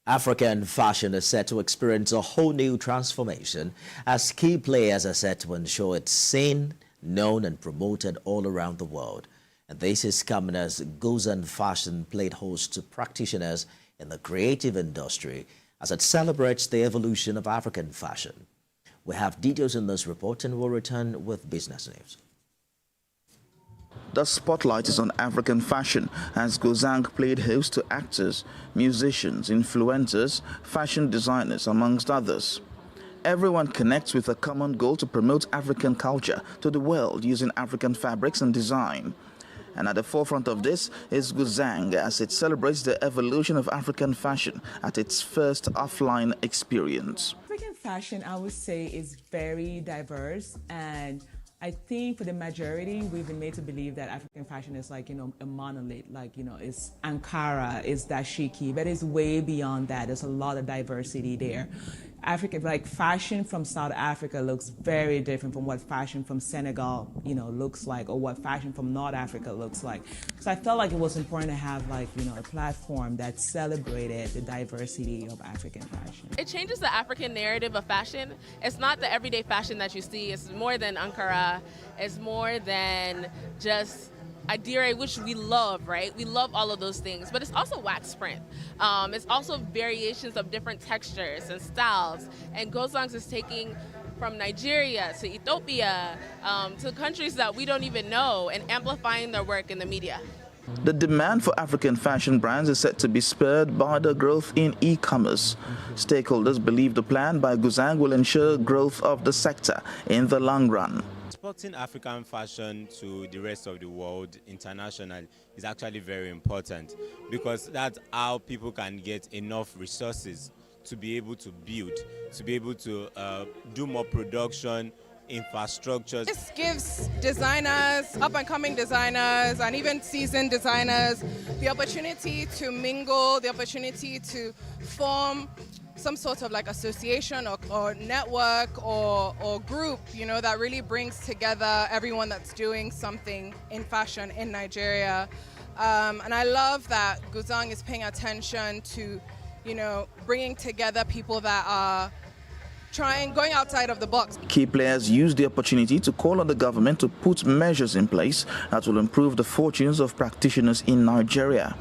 African fashion is set to experience a whole new transformation as key players are set to ensure it's seen, known and promoted all around the world. And this is coming as Guzang Fashion played host to practitioners in the creative industry as it celebrates the evolution of African fashion. We have details in this report and we'll return with business news. The spotlight is on African fashion as Guzang played host to actors, musicians, influencers, fashion designers, amongst others. Everyone connects with a common goal to promote African culture to the world using African fabrics and design. And at the forefront of this is Guzang as it celebrates the evolution of African fashion at its first offline experience. African fashion, I would say, is very diverse, and I think for the majority, we've been made to believe that African fashion is like, a monolith, like, it's Ankara, it's dashiki, but it's way beyond that. There's a lot of diversity there. African, like fashion from South Africa looks very different from what fashion from Senegal, looks like, or what fashion from North Africa looks like. So I felt like it was important to have like, a platform that celebrated the diversity of African fashion. It changes the African narrative of fashion. It's not the everyday fashion that you see. It's more than Ankara. It's more than just Adire, which we love, right? We love all of those things, but it's also wax print. It's also variations of different textures and styles. And Guzangs is taking from Nigeria to Ethiopia to countries that we don't even know and amplifying their work in the media. The demand for African fashion brands is set to be spurred by the growth in e-commerce. Stakeholders believe the plan by Guzang will ensure growth of the sector in the long run. Exporting African fashion to the rest of the world internationally is actually very important because that's how people can get enough resources to be able to build, to be able to do more production, infrastructure. This gives designers, up-and-coming designers, and even seasoned designers the opportunity to mingle, the opportunity to form some sort of like association or network or group, that really brings together everyone that's doing something in fashion in Nigeria. And I love that Guzang is paying attention to, bringing together people that are going outside of the box. Key players use the opportunity to call on the government to put measures in place that will improve the fortunes of practitioners in Nigeria.